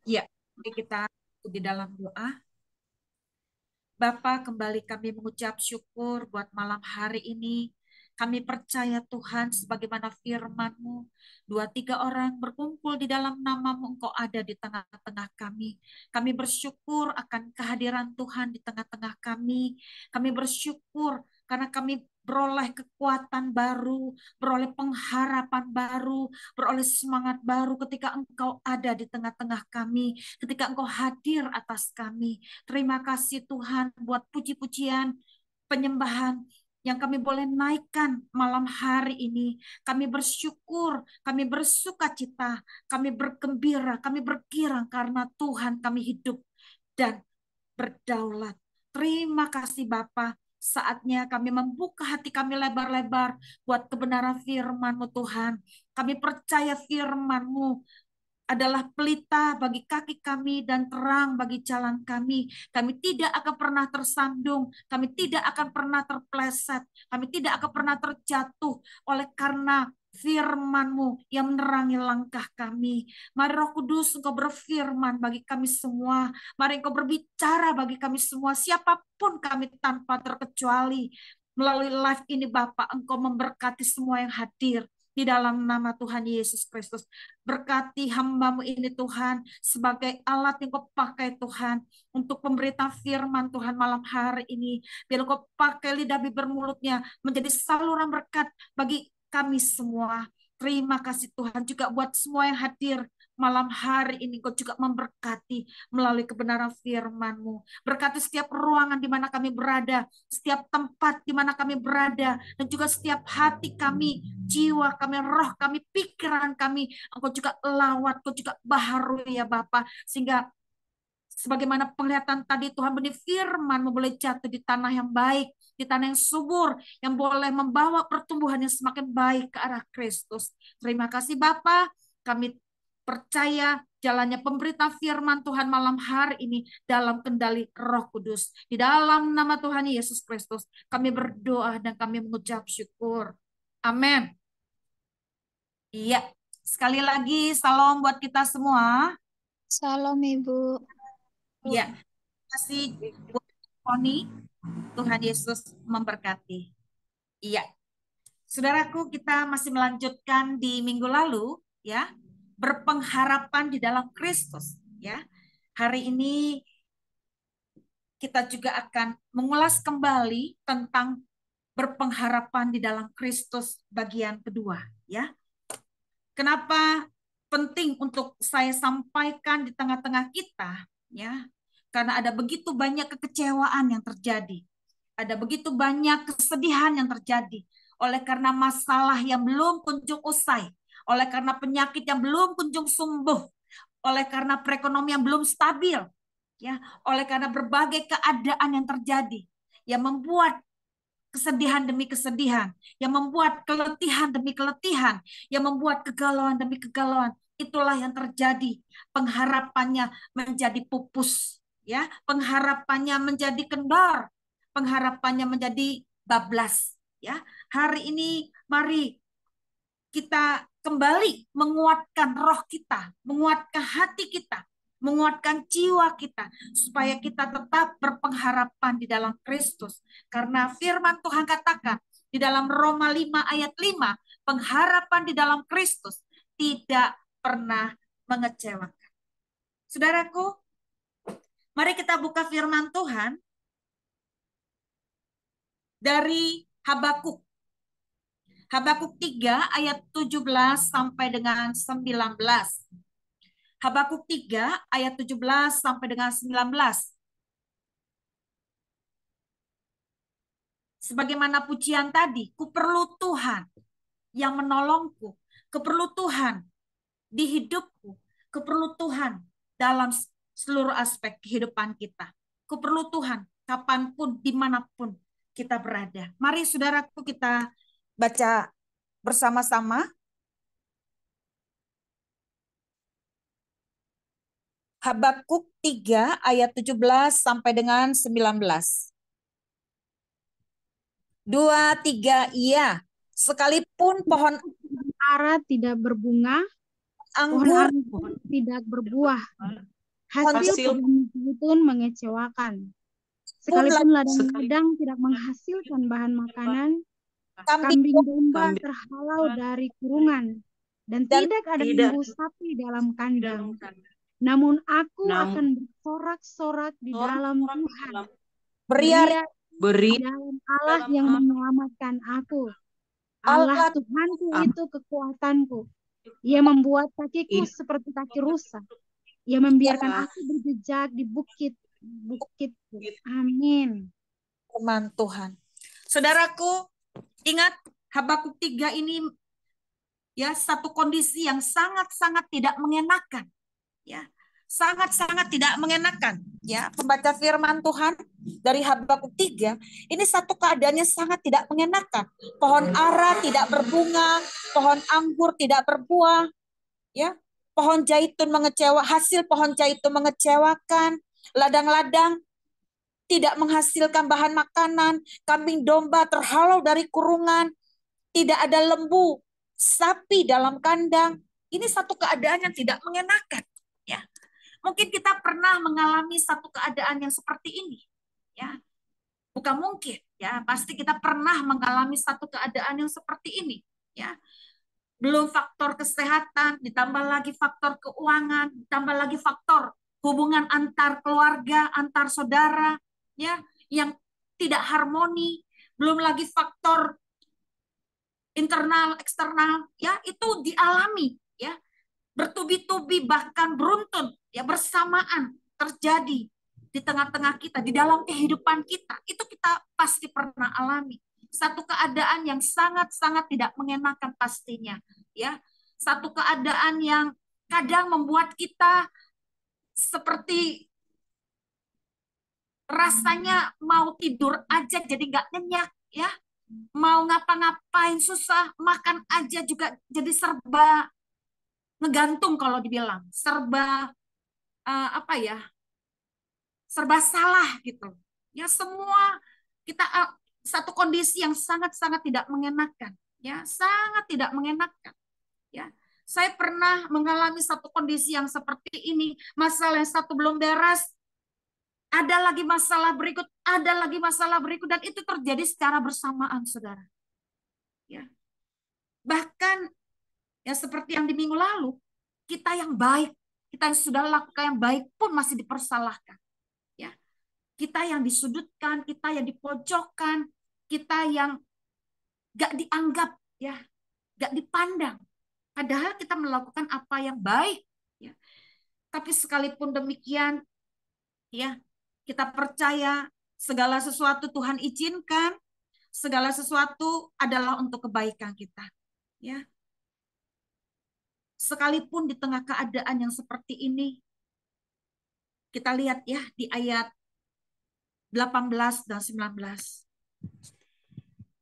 Ya, mari kita di dalam doa. Bapa, kembali kami mengucap syukur buat malam hari ini. Kami percaya Tuhan sebagaimana firman-Mu, dua tiga orang berkumpul di dalam nama-Mu, Engkau ada di tengah-tengah kami. Kami bersyukur akan kehadiran Tuhan di tengah-tengah kami. Kami bersyukur karena kami beroleh kekuatan baru, beroleh pengharapan baru, beroleh semangat baru ketika Engkau ada di tengah-tengah kami, ketika Engkau hadir atas kami. Terima kasih Tuhan buat puji-pujian, penyembahan yang kami boleh naikkan malam hari ini. Kami bersyukur, kami bersuka cita, kami bergembira, kami bergirang karena Tuhan kami hidup dan berdaulat. Terima kasih Bapa. Saatnya kami membuka hati kami lebar-lebar buat kebenaran firman-Mu Tuhan. Kami percaya firman-Mu adalah pelita bagi kaki kami dan terang bagi jalan kami. Kami tidak akan pernah tersandung, kami tidak akan pernah terpleset, kami tidak akan pernah terjatuh oleh karena firman-Mu yang menerangi langkah kami. Mari Roh Kudus Engkau berfirman bagi kami semua. Mari Engkau berbicara bagi kami semua, siapapun kami tanpa terkecuali. Melalui live ini Bapak, Engkau memberkati semua yang hadir di dalam nama Tuhan Yesus Kristus. Berkati hamba-Mu ini Tuhan sebagai alat yang Kau pakai Tuhan untuk pemberita firman Tuhan malam hari ini. Biar Kau pakai lidah bibir mulutnya menjadi saluran berkat bagi kami semua. Terima kasih Tuhan juga buat semua yang hadir malam hari ini. Kau juga memberkati melalui kebenaran firman-Mu. Berkati setiap ruangan di mana kami berada, setiap tempat di mana kami berada, dan juga setiap hati kami, jiwa kami, roh kami, pikiran kami. Engkau juga lawat, Engkau juga baharui ya Bapa. Sehingga sebagaimana penglihatan tadi Tuhan benih firman boleh jatuh di tanah yang baik, di tanah yang subur, yang boleh membawa pertumbuhan yang semakin baik ke arah Kristus. Terima kasih Bapa, kami percaya jalannya pemberita firman Tuhan malam hari ini dalam kendali Roh Kudus. Di dalam nama Tuhan Yesus Kristus, kami berdoa dan kami mengucap syukur. Amin. Iya, sekali lagi salam buat kita semua. Salam Ibu. Iya, terima kasih buat Poni. Tuhan Yesus memberkati. Iya, saudaraku, kita masih melanjutkan di minggu lalu, ya, berpengharapan di dalam Kristus, ya. Hari ini kita juga akan mengulas kembali tentang berpengharapan di dalam Kristus bagian kedua, ya. Kenapa penting untuk saya sampaikan di tengah-tengah kita, ya? Karena ada begitu banyak kekecewaan yang terjadi, ada begitu banyak kesedihan yang terjadi oleh karena masalah yang belum kunjung usai, oleh karena penyakit yang belum kunjung sembuh, oleh karena perekonomian belum stabil, ya, oleh karena berbagai keadaan yang terjadi yang membuat kesedihan demi kesedihan, yang membuat keletihan demi keletihan, yang membuat kegalauan demi kegalauan. Itulah yang terjadi. Pengharapannya menjadi pupus, ya. Pengharapannya menjadi kendor, pengharapannya menjadi bablas, ya. Hari ini mari kita kembali menguatkan roh kita, menguatkan hati kita, menguatkan jiwa kita, supaya kita tetap berpengharapan di dalam Kristus. Karena firman Tuhan katakan di dalam Roma 5 ayat 5, pengharapan di dalam Kristus tidak pernah mengecewakan. Saudaraku, mari kita buka firman Tuhan dari Habakuk. Habakuk 3 ayat 17 sampai dengan 19. Habakuk 3 ayat 17 sampai dengan 19. Sebagaimana pujian tadi, ku perlu Tuhan yang menolongku, ku perlu Tuhan di hidupku, ku perlu Tuhan dalam seluruh aspek kehidupan kita. Ku perlu Tuhan kapanpun, dimanapun kita berada. Mari saudaraku kita baca bersama-sama. Habakuk 3 ayat 17 sampai dengan 19. 2, 3, iya. Sekalipun pohon ara tidak berbunga, pohon anggur anggur tidak berbuah, Hasil hasil kebun zaitun mengecewakan. pun Sekalipun ladang-ladang tidak menghasilkan bahan makanan, kambing kambing domba terhalau dari kurungan, dan dan tidak ada lembu sapi dalam kandang. Namun aku akan bersorak-sorak di dalam Tuhan, beria beria di dalam Allah yang menyelamatkan aku. Allah Allah Tuhanku itu kekuatanku. Ia membuat kakiku seperti kaki rusa. Ia membiarkan aku berjejak di bukit-bukitku. Amin. firman Tuhan. Saudaraku, ingat Habakuk 3 ini ya satu kondisi yang sangat-sangat tidak mengenakan. Ya, sangat-sangat tidak mengenakan. Ya, pembaca firman Tuhan dari Habakuk 3, ini satu keadaannya sangat tidak mengenakan. Pohon ara tidak berbunga, pohon anggur tidak berbuah, ya. Pohon zaitun hasil pohon zaitun mengecewakan, ladang-ladang tidak menghasilkan bahan makanan, kambing domba terhalau dari kurungan, tidak ada lembu, sapi dalam kandang. Ini satu keadaan yang tidak mengenakan, ya. Mungkin kita pernah mengalami satu keadaan yang seperti ini, ya. Bukan mungkin, ya. Pasti kita pernah mengalami satu keadaan yang seperti ini, ya. Belum faktor kesehatan, ditambah lagi faktor keuangan, ditambah lagi faktor hubungan antar keluarga, antar saudara, ya, yang tidak harmoni, belum lagi faktor internal, eksternal, ya, itu dialami, ya, bertubi-tubi bahkan beruntun, ya, bersamaan terjadi di tengah-tengah kita, di dalam kehidupan kita, itu kita pasti pernah alami. Satu keadaan yang sangat-sangat tidak mengenakan pastinya, ya. Satu keadaan yang kadang membuat kita seperti rasanya mau tidur aja jadi nggak nyenyak, ya. Mau ngapa-ngapain susah, makan aja juga jadi serba ngegantung kalau dibilang, serba apa ya, serba salah gitu. Ya semua kita satu kondisi yang sangat-sangat tidak mengenakan, ya sangat tidak mengenakan. Ya, saya pernah mengalami satu kondisi yang seperti ini. Masalah yang satu belum beres, ada lagi masalah berikut, ada lagi masalah berikut, dan itu terjadi secara bersamaan, saudara. Ya, bahkan ya seperti yang di minggu lalu, kita yang baik, kita yang sudah lakukan yang baik pun masih dipersalahkan. Ya, kita yang disudutkan, kita yang dipojokkan, kita yang gak dianggap, ya, gak dipandang. Padahal kita melakukan apa yang baik, ya. Tapi sekalipun demikian, ya, kita percaya segala sesuatu Tuhan izinkan, segala sesuatu adalah untuk kebaikan kita, ya. Sekalipun di tengah keadaan yang seperti ini, kita lihat ya di ayat 18 dan 19.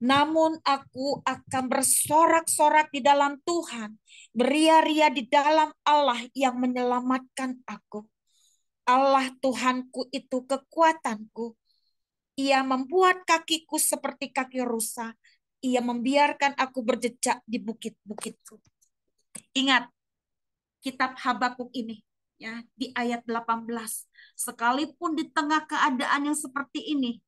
Namun aku akan bersorak-sorak di dalam Tuhan, beria-ria di dalam Allah yang menyelamatkan aku. Allah Tuhanku itu kekuatanku. Ia membuat kakiku seperti kaki rusa. Ia membiarkan aku berjejak di bukit-bukitku. Ingat kitab Habakuk ini, ya, di ayat 18. Sekalipun di tengah keadaan yang seperti ini,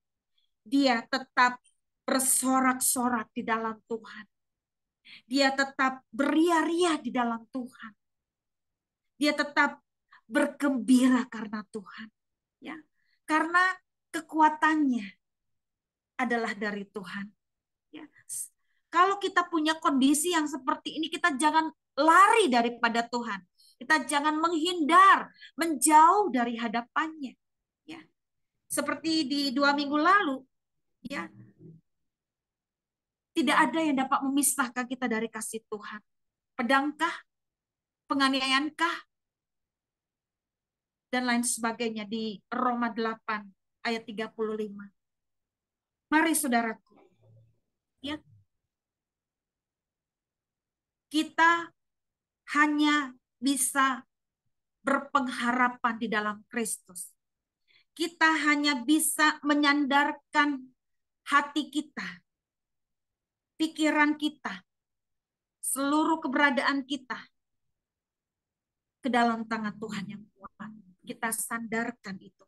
dia tetap bersorak-sorak di dalam Tuhan. Dia tetap beria-ria di dalam Tuhan. Dia tetap bergembira karena Tuhan, ya. Karena kekuatannya adalah dari Tuhan, ya. Kalau kita punya kondisi yang seperti ini, kita jangan lari daripada Tuhan. Kita jangan menghindar, menjauh dari hadapannya, ya. Seperti di 2 minggu lalu, ya. Tidak ada yang dapat memisahkan kita dari kasih Tuhan. Pedangkah, penganiayaankah, dan lain sebagainya di Roma 8 ayat 35. Mari saudaraku, ya, kita hanya bisa berpengharapan di dalam Kristus. Kita hanya bisa menyandarkan hati kita, pikiran kita, seluruh keberadaan kita ke dalam tangan Tuhan yang kuat. Kita sandarkan itu.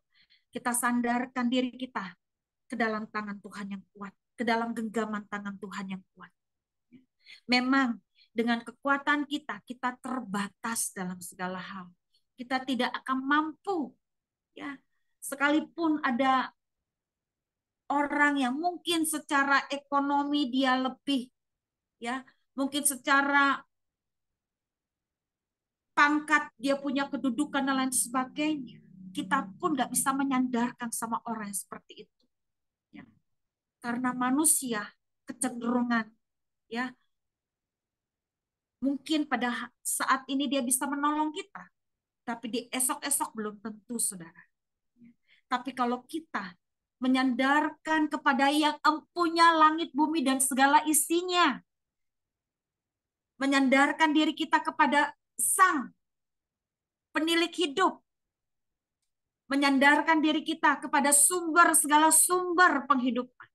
Kita sandarkan diri kita ke dalam tangan Tuhan yang kuat, ke dalam genggaman tangan Tuhan yang kuat. Memang dengan kekuatan kita, kita terbatas dalam segala hal. Kita tidak akan mampu, ya. Sekalipun ada orang yang mungkin secara ekonomi dia lebih, ya, mungkin secara pangkat dia punya kedudukan dan lain sebagainya, kita pun nggak bisa menyandarkan sama orang yang seperti itu, ya. Karena manusia kecenderungan, ya, mungkin pada saat ini dia bisa menolong kita, tapi di esok-esok belum tentu, saudara. Tapi kalau kita menyandarkan kepada yang empunya langit, bumi, dan segala isinya, menyandarkan diri kita kepada Sang Penilik hidup, menyandarkan diri kita kepada sumber segala sumber penghidupan,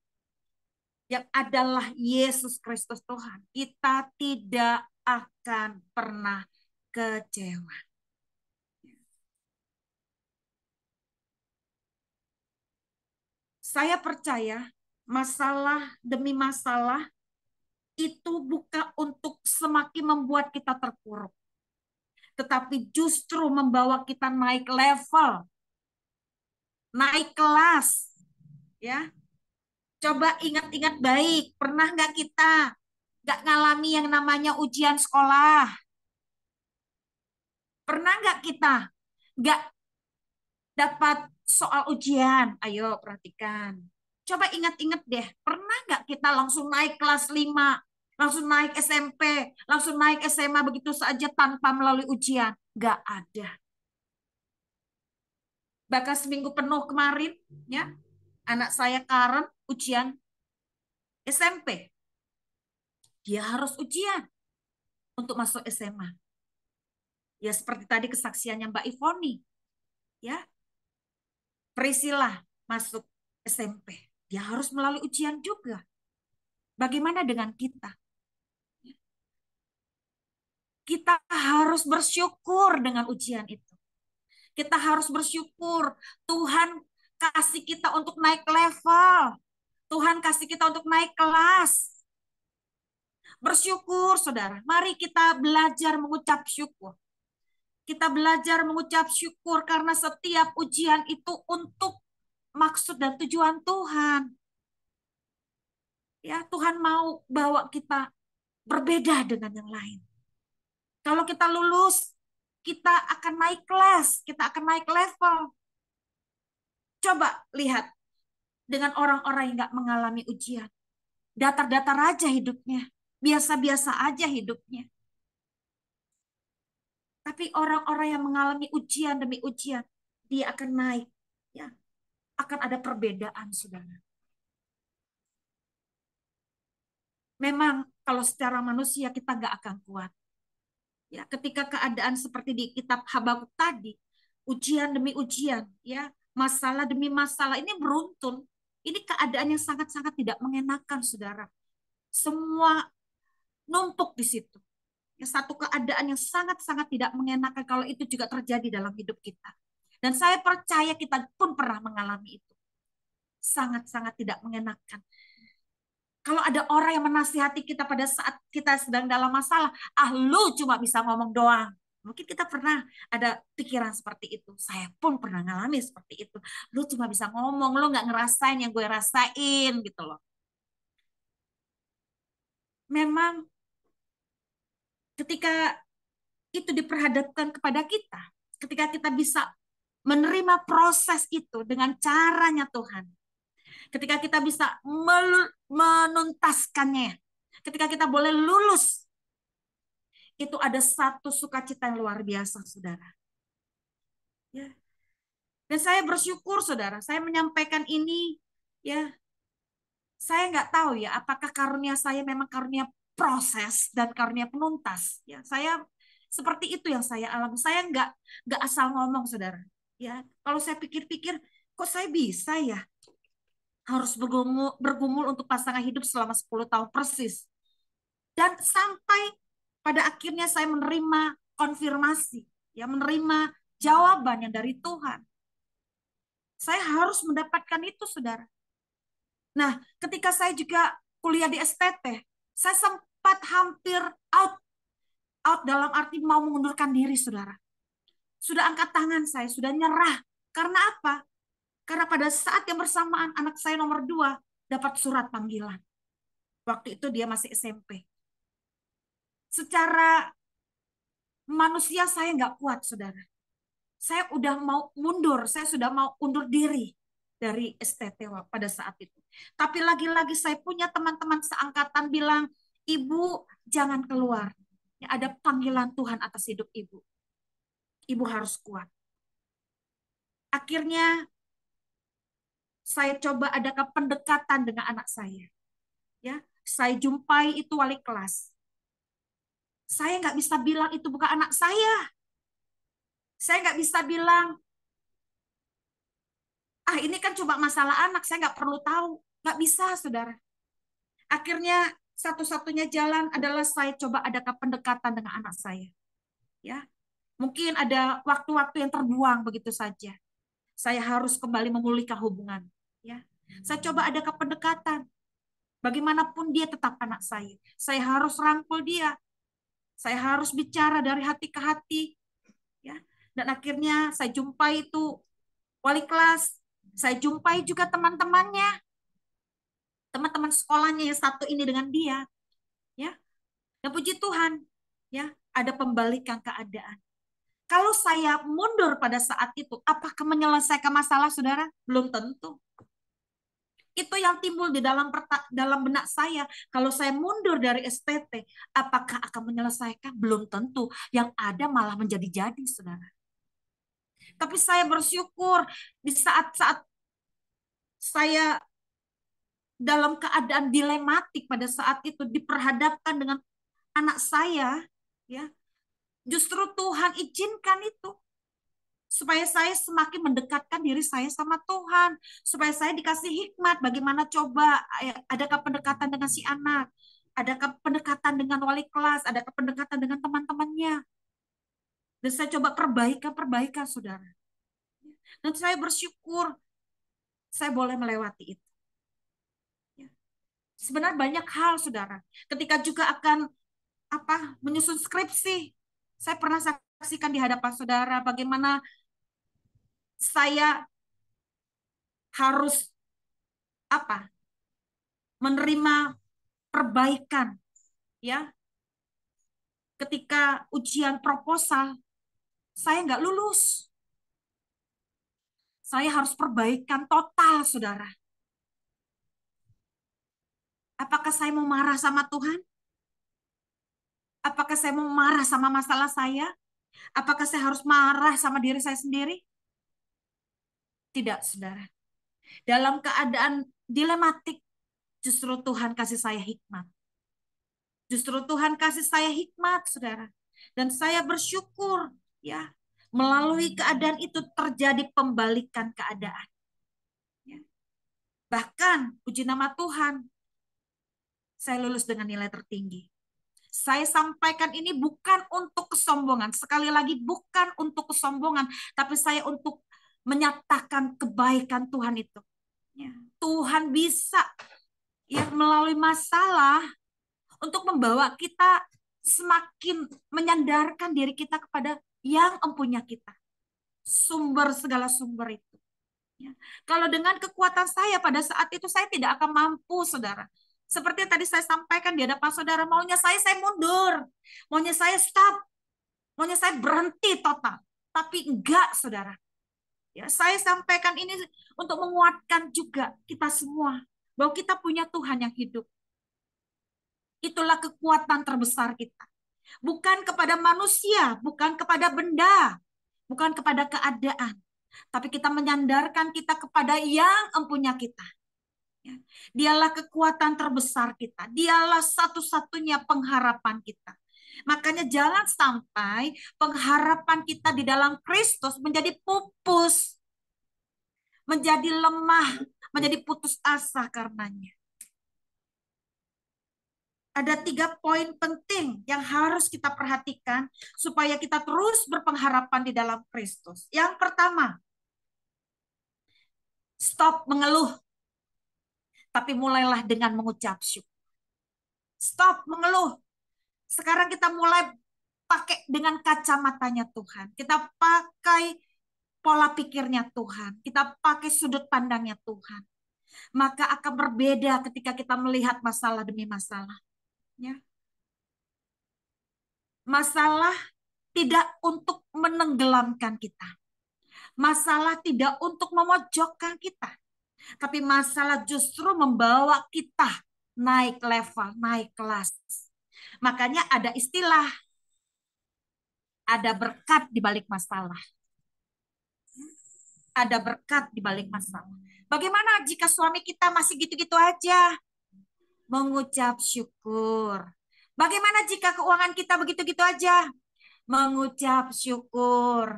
yang adalah Yesus Kristus Tuhan, kita tidak akan pernah kecewa. Saya percaya masalah demi masalah itu bukan untuk semakin membuat kita terpuruk, tetapi justru membawa kita naik level, naik kelas, ya. Coba ingat-ingat baik, pernah nggak kita nggak ngalami yang namanya ujian sekolah? Pernah nggak kita nggak dapat soal ujian? Ayo perhatikan. Coba ingat-ingat deh, pernah nggak kita langsung naik kelas 5, langsung naik SMP, langsung naik SMA begitu saja tanpa melalui ujian? Nggak ada. Bahkan seminggu penuh kemarin, ya, anak saya Karen ujian SMP. Dia harus ujian untuk masuk SMA. Ya seperti tadi kesaksiannya Mbak Ivoni, ya, Priscilla masuk SMP. Dia harus melalui ujian juga. Bagaimana dengan kita? Kita harus bersyukur dengan ujian itu. Kita harus bersyukur Tuhan kasih kita untuk naik level. Tuhan kasih kita untuk naik kelas. Bersyukur, saudara. Mari kita belajar mengucap syukur. Kita belajar mengucap syukur karena setiap ujian itu untuk maksud dan tujuan Tuhan. Ya, Tuhan mau bawa kita berbeda dengan yang lain. Kalau kita lulus, kita akan naik kelas, kita akan naik level. Coba lihat dengan orang-orang yang nggak mengalami ujian. Datar-datar aja hidupnya. Biasa-biasa aja hidupnya. Tapi orang-orang yang mengalami ujian demi ujian, dia akan naik. Ya, akan ada perbedaan, saudara. Memang kalau secara manusia kita nggak akan kuat. Ya, ketika keadaan seperti di kitab Habakuk tadi, ujian demi ujian, ya, masalah demi masalah, ini beruntun. Ini keadaan yang sangat-sangat tidak mengenakan, saudara. Semua numpuk di situ. Ya, satu keadaan yang sangat-sangat tidak mengenakan kalau itu juga terjadi dalam hidup kita. Dan saya percaya kita pun pernah mengalami itu. Sangat-sangat tidak mengenakan. Kalau ada orang yang menasihati kita pada saat kita sedang dalam masalah, lu cuma bisa ngomong doang. Mungkin kita pernah ada pikiran seperti itu. Saya pun pernah ngalami seperti itu. Lu cuma bisa ngomong, lu nggak ngerasain yang gue rasain gitu loh. Memang ketika itu diperhadapkan kepada kita, ketika kita bisa menerima proses itu dengan caranya Tuhan, ketika kita bisa menuntaskannya, ketika kita boleh lulus, itu ada satu sukacita yang luar biasa, saudara. Ya. Dan saya bersyukur, saudara, saya menyampaikan ini, ya, saya nggak tahu ya, apakah karunia saya memang karunia proses dan karunia penuntas. Ya, saya seperti itu yang saya alami. Saya nggak asal ngomong, saudara. Ya, kalau saya pikir-pikir, kok saya bisa ya harus bergumul untuk pasangan hidup selama 10 tahun persis. Dan sampai pada akhirnya saya menerima konfirmasi. ya menerima jawaban yang dari Tuhan. Saya harus mendapatkan itu, saudara. Nah, ketika saya juga kuliah di STT, saya sempat hampir out dalam arti mau mengundurkan diri, saudara. Sudah angkat tangan saya, sudah nyerah. Karena apa? Karena pada saat yang bersamaan anak saya nomor 2 dapat surat panggilan. Waktu itu dia masih SMP. Secara manusia saya nggak kuat, saudara. Saya udah mau mundur, saya sudah mau undur diri dari STT pada saat itu. Tapi lagi-lagi saya punya teman-teman seangkatan bilang, Ibu jangan keluar. Ada panggilan Tuhan atas hidup Ibu. Ibu harus kuat. Akhirnya saya coba adakan pendekatan dengan anak saya. Ya, saya jumpai itu wali kelas. Saya nggak bisa bilang itu bukan anak saya. Saya nggak bisa bilang, ini kan cuma masalah anak, saya nggak perlu tahu. Nggak bisa, saudara. Akhirnya satu-satunya jalan adalah saya coba adakan pendekatan dengan anak saya. Ya, mungkin ada waktu-waktu yang terbuang begitu saja. Saya harus kembali memulihkan hubungan. Ya, saya coba adakan pendekatan. Bagaimanapun dia tetap anak saya. Saya harus rangkul dia. Saya harus bicara dari hati ke hati. Ya, dan akhirnya saya jumpai itu wali kelas. Saya jumpai juga teman-temannya, teman-teman sekolahnya yang satu ini dengan dia. Ya, dan puji Tuhan, ya, ada pembalikan keadaan. Kalau saya mundur pada saat itu, apakah menyelesaikan masalah, saudara? Belum tentu. Itu yang timbul di dalam benak saya. Kalau saya mundur dari STT, apakah akan menyelesaikan? Belum tentu. Yang ada malah menjadi-jadi, saudara. Tapi saya bersyukur di saat-saat saya dalam keadaan dilematik pada saat itu diperhadapkan dengan anak saya, ya, justru Tuhan izinkan itu supaya saya semakin mendekatkan diri saya sama Tuhan, supaya saya dikasih hikmat bagaimana coba adakah pendekatan dengan si anak, adakah pendekatan dengan wali kelas, adakah pendekatan dengan teman-temannya. Dan saya coba perbaikan, saudara. Dan saya bersyukur saya boleh melewati itu. Sebenarnya banyak hal, saudara. Ketika juga akan menyusun skripsi, saya pernah saksikan di hadapan saudara bagaimana saya harus menerima perbaikan, ya. Ketika ujian proposal, saya nggak lulus. Saya harus perbaikan total, saudara. Apakah saya mau marah sama Tuhan? Apakah saya mau marah sama masalah saya? Apakah saya harus marah sama diri saya sendiri? Tidak, saudara. Dalam keadaan dilematik, justru Tuhan kasih saya hikmat. Justru Tuhan kasih saya hikmat, saudara. Dan saya bersyukur, ya, melalui keadaan itu terjadi pembalikan keadaan. Ya. Bahkan, puji nama Tuhan, saya lulus dengan nilai tertinggi. Saya sampaikan ini bukan untuk kesombongan. Sekali lagi, bukan untuk kesombongan. Tapi saya untuk menyatakan kebaikan Tuhan itu. Ya. Tuhan bisa, ya, melalui masalah untuk membawa kita semakin menyandarkan diri kita kepada yang empunya kita. Sumber segala sumber itu. Ya. Kalau dengan kekuatan saya pada saat itu saya tidak akan mampu, saudara. Seperti tadi saya sampaikan di hadapan saudara, maunya saya mundur. Maunya saya stop. Maunya saya berhenti total. Tapi enggak, saudara. Ya, saya sampaikan ini untuk menguatkan juga kita semua. Bahwa kita punya Tuhan yang hidup. Itulah kekuatan terbesar kita. Bukan kepada manusia, bukan kepada benda, bukan kepada keadaan. Tapi kita menyandarkan kita kepada yang empunya kita. Dialah kekuatan terbesar kita. Dialah satu-satunya pengharapan kita. Makanya jangan sampai pengharapan kita di dalam Kristus menjadi pupus, menjadi lemah, menjadi putus asa karenanya. Ada 3 poin penting yang harus kita perhatikan supaya kita terus berpengharapan di dalam Kristus. Yang pertama, stop mengeluh, tapi mulailah dengan mengucap syukur. Stop mengeluh. Sekarang kita mulai pakai dengan kacamatanya Tuhan. Kita pakai pola pikirnya Tuhan. Kita pakai sudut pandangnya Tuhan. Maka akan berbeda ketika kita melihat masalah demi masalah. Ya. Masalah tidak untuk menenggelamkan kita. Masalah tidak untuk memojokkan kita. Tapi masalah justru membawa kita naik level, naik kelas. Makanya ada istilah, ada berkat di balik masalah. Ada berkat di balik masalah. Bagaimana jika suami kita masih gitu-gitu aja? Mengucap syukur. Bagaimana jika keuangan kita begitu-gitu aja? Mengucap syukur.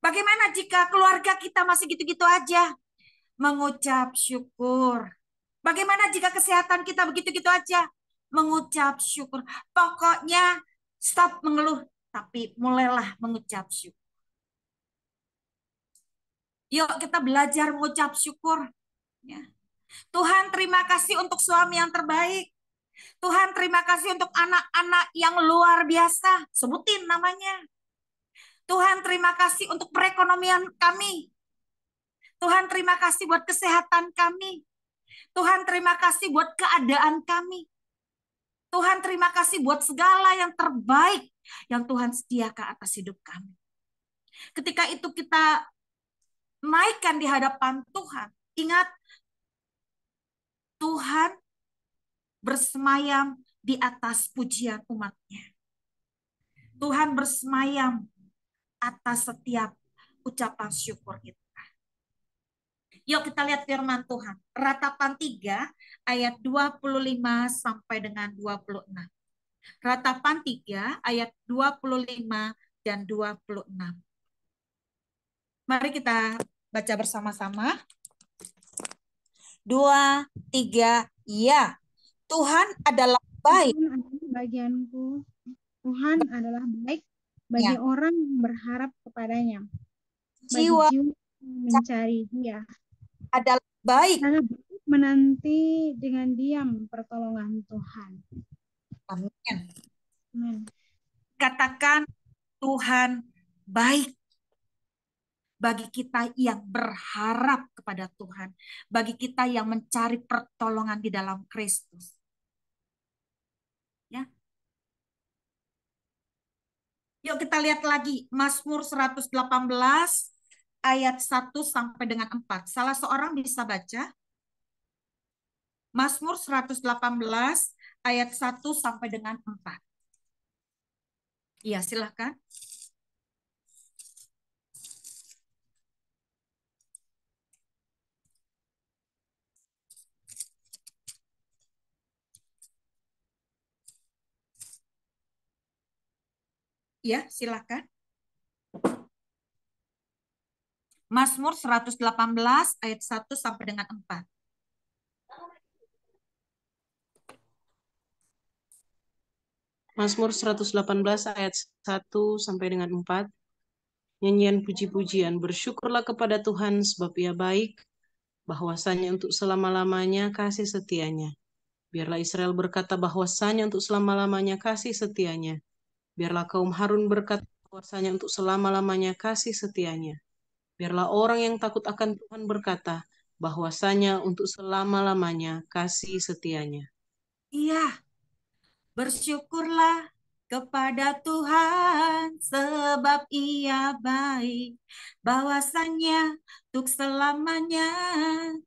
Bagaimana jika keluarga kita masih gitu-gitu aja? Mengucap syukur. Bagaimana jika kesehatan kita begitu-gitu aja? Mengucap syukur. Pokoknya stop mengeluh, tapi mulailah mengucap syukur. Yuk kita belajar mengucap syukur. Ya. Tuhan terima kasih untuk suami yang terbaik. Tuhan terima kasih untuk anak-anak yang luar biasa. Sebutin namanya. Tuhan terima kasih untuk perekonomian kami. Tuhan terima kasih buat kesehatan kami. Tuhan terima kasih buat keadaan kami. Tuhan terima kasih buat segala yang terbaik yang Tuhan sediakan atas hidup kami. Ketika itu kita naikkan di hadapan Tuhan, ingat Tuhan bersemayam di atas pujian umatnya. Tuhan bersemayam atas setiap ucapan syukur kita. Yuk kita lihat firman Tuhan. Ratapan 3 ayat 25 sampai dengan 26. Ratapan 3 ayat 25 dan 26. Mari kita baca bersama-sama. 2, 3, ya. Tuhan adalah baik. Tuhan adalah bagianku. Tuhan adalah baik bagi Ya. orang yang berharap kepadanya. Bagi Jiwa jiwa yang mencari Dia. adalah baik. Adalah baik menanti dengan diam pertolongan Tuhan. Amin. Amin. Katakan Tuhan baik bagi kita yang berharap kepada Tuhan, bagi kita yang mencari pertolongan di dalam Kristus. Ya. Yuk kita lihat lagi Mazmur 118 ayat 1 sampai dengan 4. Salah seorang bisa baca? Mazmur 118 ayat 1 sampai dengan 4. Iya, silahkan. Ya, silakan. Mazmur 118 ayat 1 sampai dengan 4. Mazmur 118 ayat 1 sampai dengan 4. Nyanyian puji-pujian. Bersyukurlah kepada Tuhan sebab Ia baik, bahwasanya untuk selama-lamanya kasih setianya. Biarlah Israel berkata bahwasanya untuk selama-lamanya kasih setianya. Biarlah kaum Harun berkata bahwasanya untuk selama-lamanya kasih setianya. Biarlah orang yang takut akan Tuhan berkata bahwasanya untuk selama-lamanya kasih setianya. Iya, bersyukurlah kepada Tuhan sebab Ia baik, bahwasanya untuk selamanya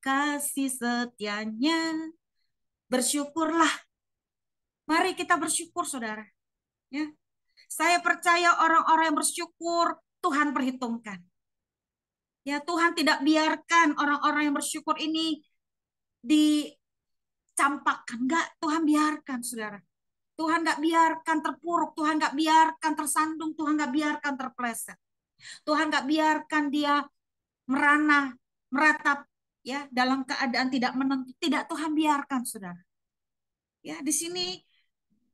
kasih setianya. Bersyukurlah. Mari kita bersyukur, saudara. Ya. Saya percaya orang-orang yang bersyukur Tuhan perhitungkan. Ya, Tuhan tidak biarkan orang-orang yang bersyukur ini dicampakkan. Enggak, Tuhan biarkan, saudara. Tuhan enggak biarkan terpuruk, Tuhan enggak biarkan tersandung, Tuhan enggak biarkan terpeleset. Tuhan enggak biarkan dia merana, meratap ya dalam keadaan tidak menentu. Tidak, Tuhan biarkan, saudara. Ya, di sini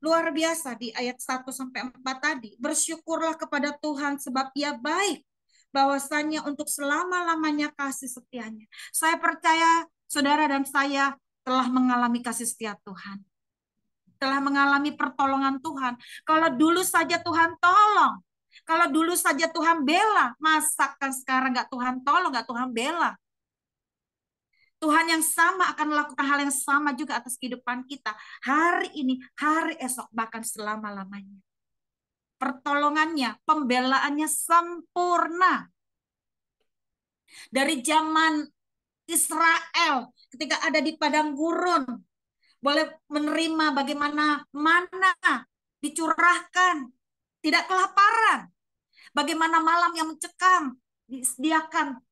Luar biasa di ayat 1 sampai 4 tadi. Bersyukurlah kepada Tuhan sebab Ia baik. Bahwasanya untuk selama-lamanya kasih setianya. Saya percaya saudara dan saya telah mengalami kasih setia Tuhan. Telah mengalami pertolongan Tuhan. Kalau dulu saja Tuhan tolong. Kalau dulu saja Tuhan bela. Masakan sekarang nggak Tuhan tolong, nggak Tuhan bela. Tuhan yang sama akan melakukan hal yang sama juga atas kehidupan kita. Hari ini, hari esok, bahkan selama-lamanya. Pertolongannya, pembelaannya sempurna. Dari zaman Israel, ketika ada di padang gurun, boleh menerima bagaimana mana dicurahkan, tidak kelaparan. Bagaimana malam yang mencekam, disediakan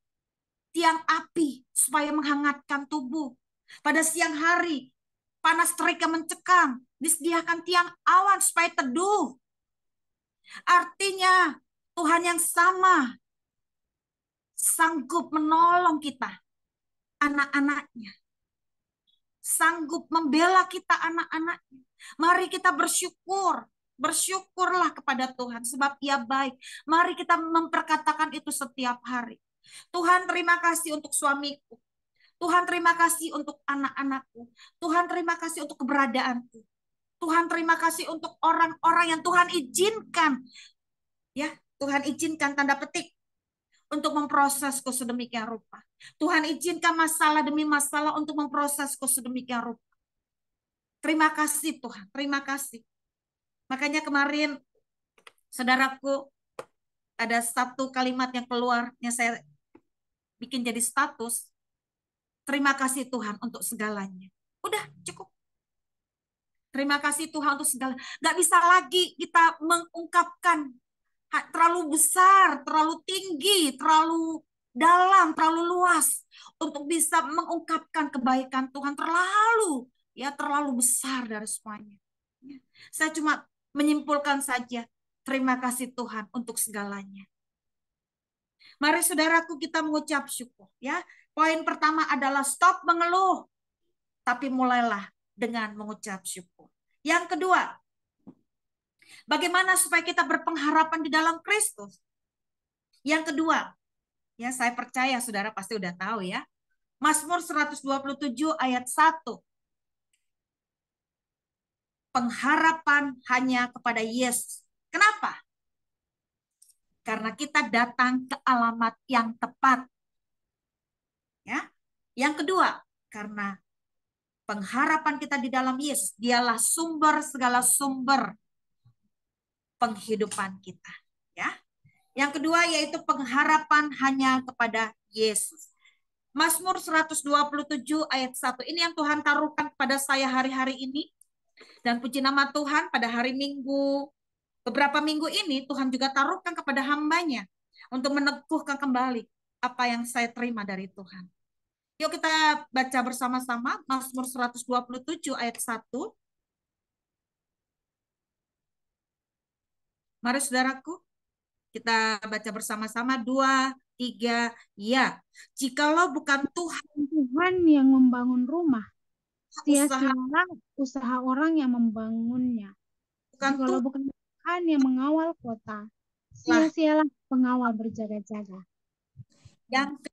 tiang api supaya menghangatkan tubuh. Pada siang hari, panas terik yang mencekam, disediakan tiang awan supaya teduh. Artinya, Tuhan yang sama sanggup menolong kita, anak-anaknya. Sanggup membela kita, anak-anaknya. Mari kita bersyukur. Bersyukurlah kepada Tuhan, sebab Ia baik. Mari kita memperkatakan itu setiap hari. Tuhan, terima kasih untuk suamiku. Tuhan, terima kasih untuk anak-anakku. Tuhan, terima kasih untuk keberadaanku. Tuhan, terima kasih untuk orang-orang yang Tuhan izinkan. Ya, Tuhan izinkan tanda petik untuk memprosesku sedemikian rupa. Tuhan izinkan masalah demi masalah untuk memprosesku sedemikian rupa. Terima kasih Tuhan, terima kasih. Makanya kemarin, saudaraku, ada satu kalimat yang keluar, yang saya bikin jadi status. Terima kasih Tuhan untuk segalanya. Udah, cukup. Terima kasih Tuhan untuk segala. Gak bisa lagi kita mengungkapkan terlalu besar, terlalu tinggi, terlalu dalam, terlalu luas untuk bisa mengungkapkan kebaikan Tuhan. Terlalu besar dari semuanya. Saya cuma menyimpulkan saja, terima kasih Tuhan untuk segalanya. Mari saudaraku kita mengucap syukur ya. Poin pertama adalah stop mengeluh, tapi mulailah dengan mengucap syukur. Yang kedua, bagaimana supaya kita berpengharapan di dalam Kristus? Yang kedua, ya saya percaya saudara pasti udah tahu ya. Mazmur 127 ayat 1. Pengharapan hanya kepada Yesus. Kenapa? Karena kita datang ke alamat yang tepat. Ya. Yang kedua, karena pengharapan kita di dalam Yesus, dialah segala sumber penghidupan kita. Ya. Yang kedua yaitu pengharapan hanya kepada Yesus. Mazmur 127 ayat 1. Ini yang Tuhan taruhkan kepada saya hari-hari ini. Dan puji nama Tuhan pada hari Minggu, beberapa minggu ini Tuhan juga taruhkan kepada hambanya untuk meneguhkan kembali apa yang saya terima dari Tuhan. Yuk kita baca bersama-sama Mazmur 127 ayat 1. Mari saudaraku, kita baca bersama-sama 2, 3, ya. Jikalau bukan Tuhan yang membangun rumah, usaha, sia-sialah usaha orang yang membangunnya. Jikalau bukan Tuhan yang mengawal kota, sia-sialah pengawal berjaga-jaga. Yang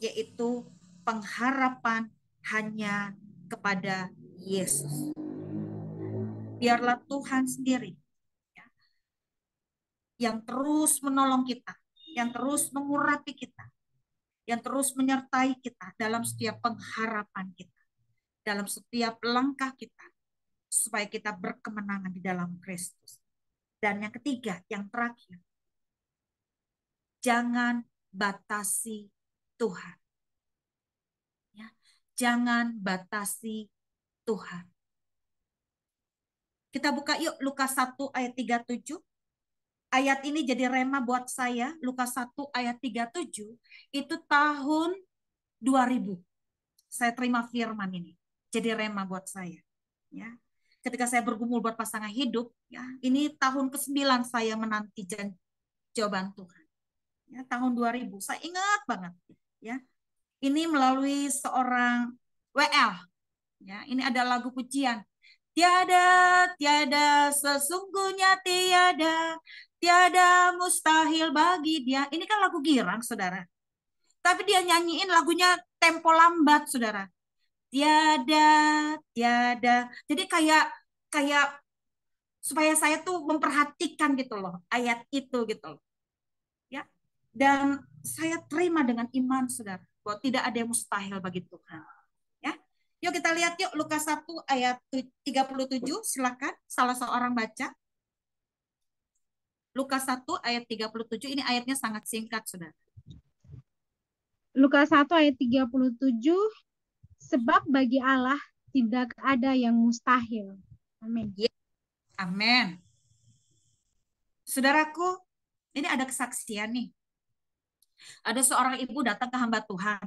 yaitu pengharapan hanya kepada Yesus. Biarlah Tuhan sendiri yang terus menolong kita, yang terus mengurapi kita, yang terus menyertai kita dalam setiap pengharapan kita, dalam setiap langkah kita, supaya kita berkemenangan di dalam Kristus. Dan yang ketiga, yang terakhir, jangan batasi Tuhan. Ya, jangan batasi Tuhan. Kita buka yuk Lukas 1 ayat 37. Ayat ini jadi rema buat saya, Lukas 1 ayat 37, itu tahun 2000. Saya terima firman ini. Jadi rema buat saya. Ya. Ketika saya bergumul buat pasangan hidup, ya, ini tahun ke-9 saya menanti jawaban Tuhan. Ya, tahun 2000, saya ingat banget. Ya. Ini melalui seorang WL. Ya, ini ada lagu pujian. Tiada, tiada, sesungguhnya tiada mustahil bagi dia. Ini kan lagu girang, saudara. Tapi dia nyanyiin lagunya tempo lambat, saudara. Tiada, tiada. Jadi kayak kayak supaya saya tuh memperhatikan gitu loh ayat itu gitu loh. Ya. Dan saya terima dengan iman, saudara, bahwa tidak ada yang mustahil bagi Tuhan. Ya. Yuk kita lihat yuk Lukas 1 ayat 37, silakan salah seorang baca. Lukas 1 ayat 37, ini ayatnya sangat singkat, saudara. Lukas 1 ayat 37, sebab bagi Allah tidak ada yang mustahil. Amin. Ya, amin. Saudaraku, ini ada kesaksian nih. Ada seorang ibu datang ke hamba Tuhan.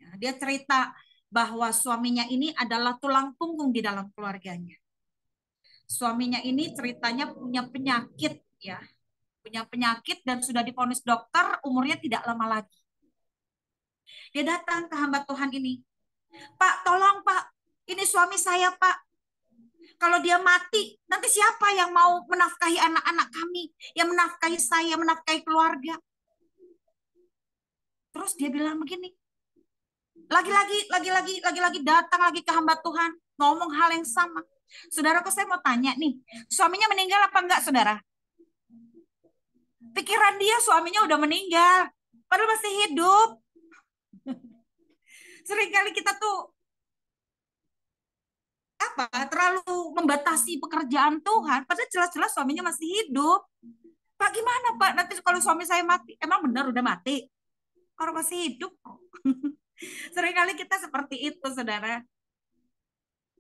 Ya, dia cerita bahwa suaminya ini adalah tulang punggung di dalam keluarganya. Suaminya ini ceritanya punya penyakit, ya, punya penyakit dan sudah divonis dokter umurnya tidak lama lagi. Dia datang ke hamba Tuhan ini, Pak, tolong Pak, ini suami saya Pak. Kalau dia mati, nanti siapa yang mau menafkahi anak-anak kami, yang menafkahi saya, menafkahi keluarga? Terus dia bilang begini, lagi-lagi datang lagi ke hamba Tuhan, ngomong hal yang sama. Saudaraku, saya mau tanya nih, suaminya meninggal apa enggak, saudara? Pikiran dia suaminya udah meninggal, padahal masih hidup. Seringkali kita tuh terlalu membatasi pekerjaan Tuhan, padahal jelas-jelas suaminya masih hidup. Pak, gimana Pak? Nanti kalau suami saya mati, emang benar udah mati? Orang masih hidup. Seringkali kita seperti itu, saudara.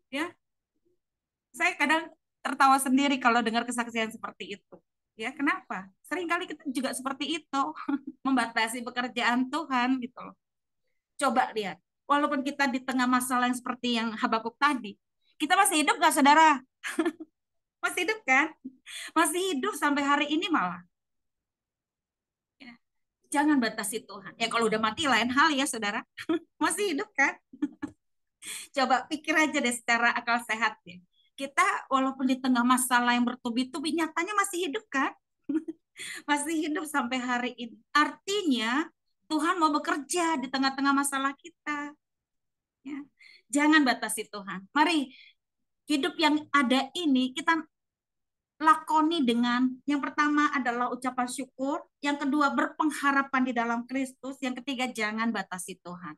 Ya, saya kadang tertawa sendiri kalau dengar kesaksian seperti itu. Ya, kenapa? Seringkali kita juga seperti itu, membatasi pekerjaan Tuhan gitu loh. Coba lihat, walaupun kita di tengah masalah yang seperti yang Habakuk tadi, kita masih hidup nggak, saudara? Masih hidup kan? Masih hidup sampai hari ini malah. Ya, jangan batasi Tuhan. Ya kalau udah mati lain hal ya, saudara. Masih hidup kan? Coba pikir aja deh secara akal sehat ya. Kita walaupun di tengah masalah yang bertubi-tubi, nyatanya masih hidup kan? Masih hidup sampai hari ini. Artinya Tuhan mau bekerja di tengah-tengah masalah kita. Ya. Jangan batasi Tuhan. Mari hidup yang ada ini kita lakoni dengan yang pertama adalah ucapan syukur, yang kedua berpengharapan di dalam Kristus, yang ketiga jangan batasi Tuhan.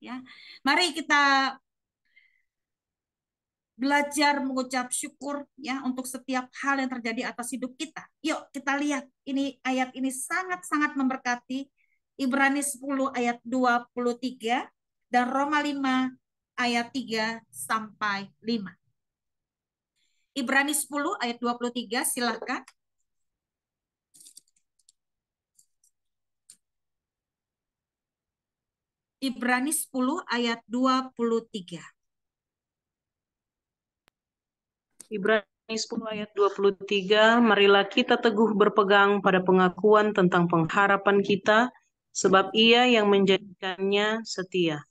Ya. Mari kita belajar mengucap syukur ya untuk setiap hal yang terjadi atas hidup kita. Yuk kita lihat ini ayat ini sangat-sangat memberkati. Ibrani 10 ayat 23 dan Roma 5 ayat 3 sampai 5. Ibrani 10 ayat 23, silakan. Ibrani 10 ayat 23. Ibrani 10 ayat 23, marilah kita teguh berpegang pada pengakuan tentang pengharapan kita, sebab Ia yang menjadikannya setia.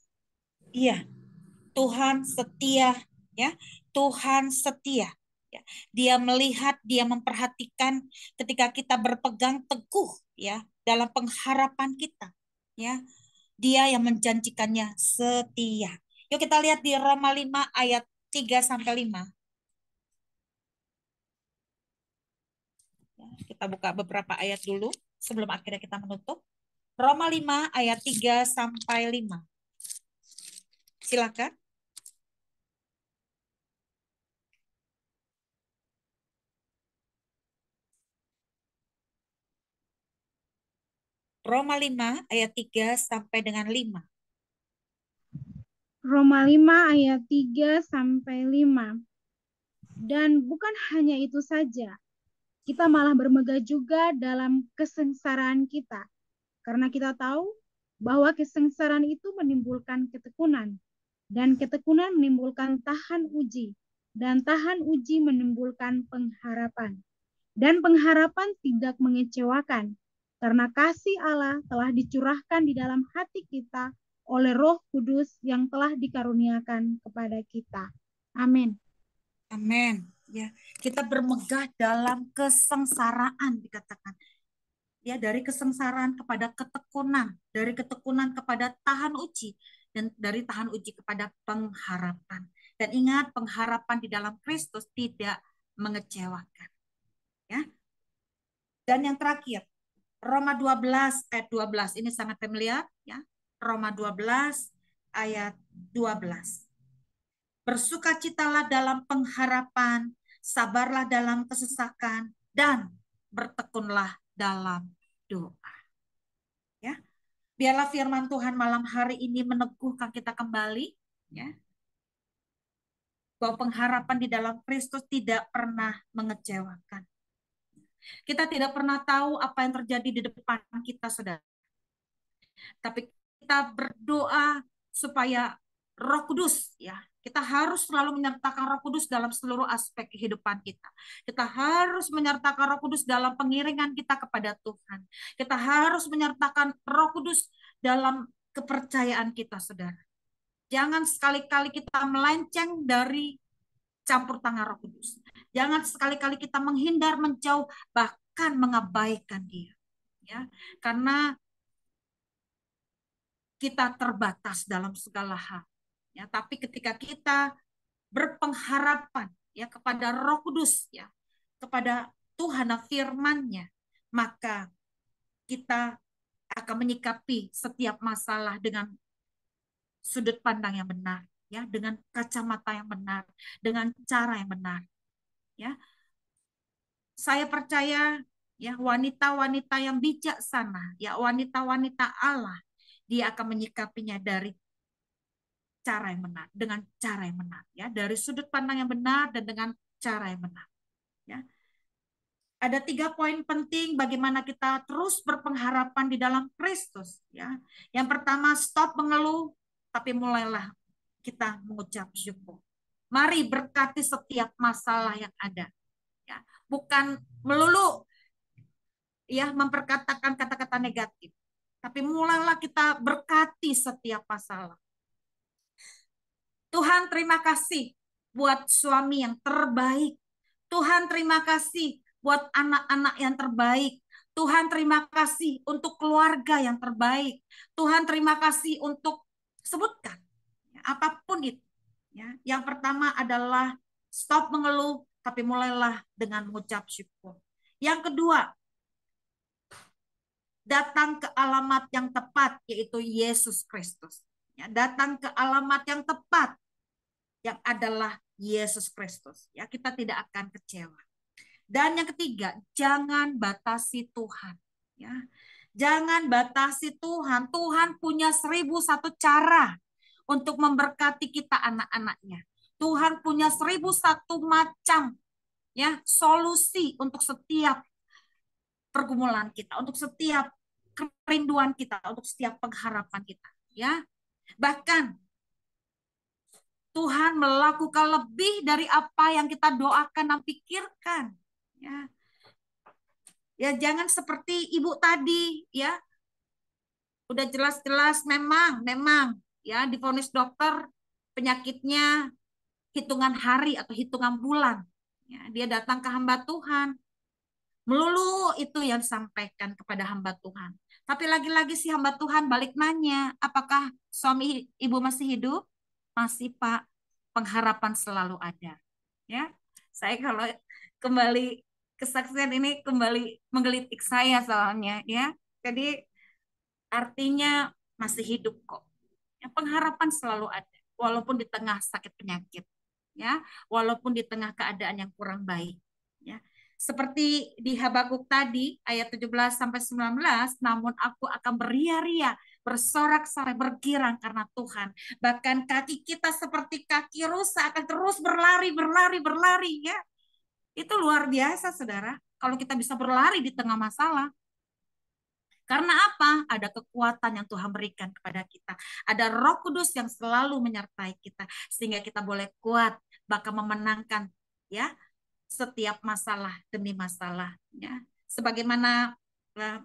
Iya, Tuhan setia, ya. Tuhan setia. Ya. Dia melihat, dia memperhatikan ketika kita berpegang teguh, ya, dalam pengharapan kita, ya. Dia yang menjanjikannya setia. Yuk kita lihat di Roma 5 ayat 3 sampai 5. Kita buka beberapa ayat dulu sebelum akhirnya kita menutup. Roma 5 ayat 3 sampai 5. Silakan. Roma 5 ayat 3 sampai dengan 5. Roma 5 ayat 3 sampai 5. Dan bukan hanya itu saja, kita malah bermegah juga dalam kesengsaraan kita. Karena kita tahu bahwa kesengsaraan itu menimbulkan ketekunan. Dan ketekunan menimbulkan tahan uji. Dan tahan uji menimbulkan pengharapan. Dan pengharapan tidak mengecewakan. Karena kasih Allah telah dicurahkan di dalam hati kita oleh Roh Kudus yang telah dikaruniakan kepada kita. Amin. Amin. Ya, kita bermegah dalam kesengsaraan dikatakan. Ya, dari kesengsaraan kepada ketekunan, dari ketekunan kepada tahan uji, dan dari tahan uji kepada pengharapan. Dan ingat, pengharapan di dalam Kristus tidak mengecewakan. Ya. Dan yang terakhir, Roma 12 ayat 12. Ini sangat familiar, ya. Roma 12 ayat 12. Bersukacitalah dalam pengharapan, sabarlah dalam kesesakan, dan bertekunlah dalam doa. Ya, biarlah firman Tuhan malam hari ini meneguhkan kita kembali, ya, bahwa pengharapan di dalam Kristus tidak pernah mengecewakan. Kita tidak pernah tahu apa yang terjadi di depan kita, saudara. Tapi kita berdoa supaya Roh Kudus, ya, kita harus selalu menyertakan Roh Kudus dalam seluruh aspek kehidupan kita. Kita harus menyertakan Roh Kudus dalam pengiringan kita kepada Tuhan. Kita harus menyertakan Roh Kudus dalam kepercayaan kita, saudara. Jangan sekali-kali kita melenceng dari campur tangan Roh Kudus. Jangan sekali-kali kita menghindar, menjauh, bahkan mengabaikan Dia. Ya, karena kita terbatas dalam segala hal. Ya, tapi ketika kita berpengharapan, ya, kepada Roh Kudus, ya, kepada Tuhan dan firman-Nya, maka kita akan menyikapi setiap masalah dengan sudut pandang yang benar, ya, dengan kacamata yang benar, dengan cara yang benar, ya. Saya percaya, ya, wanita-wanita yang bijaksana, ya, wanita-wanita Allah, dia akan menyikapinya dari cara yang benar, dengan cara yang benar, ya, dari sudut pandang yang benar dan dengan cara yang benar, ya. Ada 3 poin penting bagaimana kita terus berpengharapan di dalam Kristus, ya. Yang pertama, stop mengeluh, tapi mulailah kita mengucap syukur. Mari berkati setiap masalah yang ada, ya. Bukan melulu, ya, memperkatakan kata-kata negatif, tapi mulailah kita berkati setiap masalah. Tuhan, terima kasih buat suami yang terbaik. Tuhan, terima kasih buat anak-anak yang terbaik. Tuhan, terima kasih untuk keluarga yang terbaik. Tuhan, terima kasih untuk sebutkan, ya, apapun itu. Ya. Yang pertama adalah stop mengeluh, tapi mulailah dengan mengucap syukur. Yang kedua, datang ke alamat yang tepat, yaitu Yesus Kristus. Ya, datang ke alamat yang tepat, yang adalah Yesus Kristus. Ya, kita tidak akan kecewa. Dan yang ketiga, jangan batasi Tuhan. Ya, jangan batasi Tuhan. Tuhan punya 1001 cara untuk memberkati kita anak-anaknya. Tuhan punya 1001 macam, ya, solusi untuk setiap pergumulan kita, untuk setiap kerinduan kita, untuk setiap pengharapan kita. Ya, bahkan Tuhan melakukan lebih dari apa yang kita doakan dan pikirkan. Ya, ya, jangan seperti ibu tadi, ya. Udah jelas-jelas memang ya, divonis dokter penyakitnya hitungan hari atau hitungan bulan. Ya, dia datang ke hamba Tuhan. Melulu itu yang disampaikan kepada hamba Tuhan. Tapi lagi-lagi si hamba Tuhan balik nanya, apakah suami ibu masih hidup? Masih, Pak. Pengharapan selalu ada. Ya, saya kalau kembali kesaksian ini kembali menggelitik saya soalnya, ya. Jadi artinya masih hidup kok. Ya, pengharapan selalu ada, walaupun di tengah sakit penyakit, ya, walaupun di tengah keadaan yang kurang baik, ya. Seperti di Habakuk tadi ayat 17 sampai 19, namun aku akan beria-ria, bersorak-sorai, bergirang karena Tuhan. Bahkan kaki kita seperti kaki rusa akan terus berlari, berlari, berlari, ya. Itu luar biasa, Saudara. Kalau kita bisa berlari di tengah masalah. Karena apa? Ada kekuatan yang Tuhan berikan kepada kita. Ada Roh Kudus yang selalu menyertai kita sehingga kita boleh kuat bahkan memenangkan, ya, setiap masalah demi masalah, ya. Sebagaimana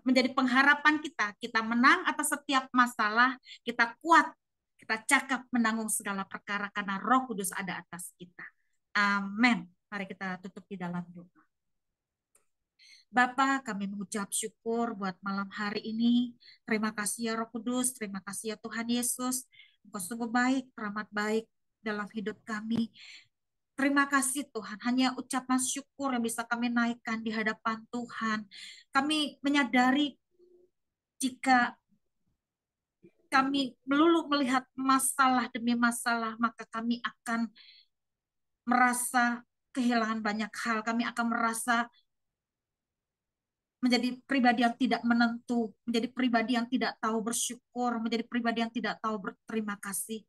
menjadi pengharapan kita, kita menang atas setiap masalah, kita kuat, kita cakap menanggung segala perkara karena Roh Kudus ada atas kita. Amin. Mari kita tutup di dalam doa. Bapa, kami mengucap syukur buat malam hari ini. Terima kasih ya Roh Kudus, terima kasih ya Tuhan Yesus. Engkau sungguh baik, teramat baik dalam hidup kami. Terima kasih Tuhan, hanya ucapan syukur yang bisa kami naikkan di hadapan Tuhan. Kami menyadari jika kami melulu melihat masalah demi masalah, maka kami akan merasa kehilangan banyak hal. Kami akan merasa menjadi pribadi yang tidak menentu, menjadi pribadi yang tidak tahu bersyukur, menjadi pribadi yang tidak tahu berterima kasih.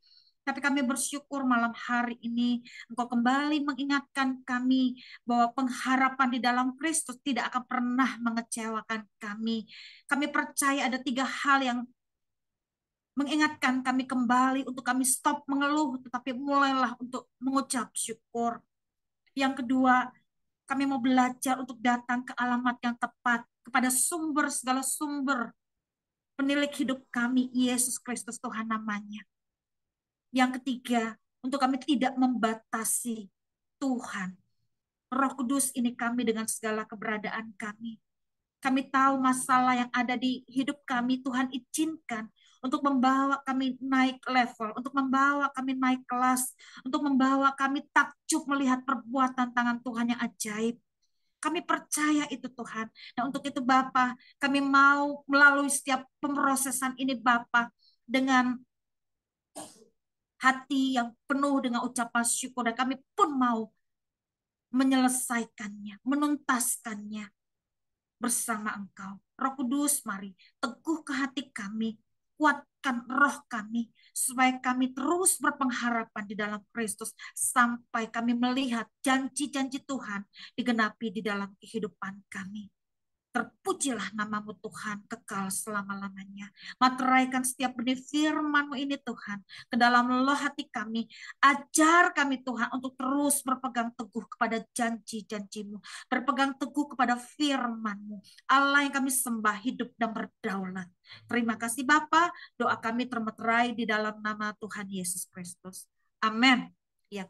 Tapi kami bersyukur malam hari ini Engkau kembali mengingatkan kami bahwa pengharapan di dalam Kristus tidak akan pernah mengecewakan kami. Kami percaya ada 3 hal yang mengingatkan kami kembali untuk kami stop mengeluh, tetapi mulailah untuk mengucap syukur. Yang kedua, kami mau belajar untuk datang ke alamat yang tepat, kepada sumber segala sumber, penilik hidup kami, Yesus Kristus Tuhan namanya. Yang ketiga, untuk kami tidak membatasi Tuhan. Roh Kudus ini kami dengan segala keberadaan kami. Kami tahu masalah yang ada di hidup kami, Tuhan izinkan untuk membawa kami naik level, untuk membawa kami naik kelas, untuk membawa kami takjub melihat perbuatan tangan Tuhan yang ajaib. Kami percaya itu Tuhan. Nah untuk itu Bapa, kami mau melalui setiap pemrosesan ini Bapa dengan hati yang penuh dengan ucapan syukur, dan kami pun mau menyelesaikannya, menuntaskannya bersama Engkau. Roh Kudus, mari teguh ke hati kami, kuatkan roh kami, supaya kami terus berpengharapan di dalam Kristus, sampai kami melihat janji-janji Tuhan digenapi di dalam kehidupan kami. Terpujilah namamu Tuhan kekal selama-lamanya. Materaikan setiap benih firman-Mu ini Tuhan ke dalam loh hati kami. Ajar kami Tuhan untuk terus berpegang teguh kepada janji-janji-Mu. Berpegang teguh kepada firman-Mu. Allah yang kami sembah hidup dan berdaulat. Terima kasih Bapa. Doa kami termeterai di dalam nama Tuhan Yesus Kristus. Amin.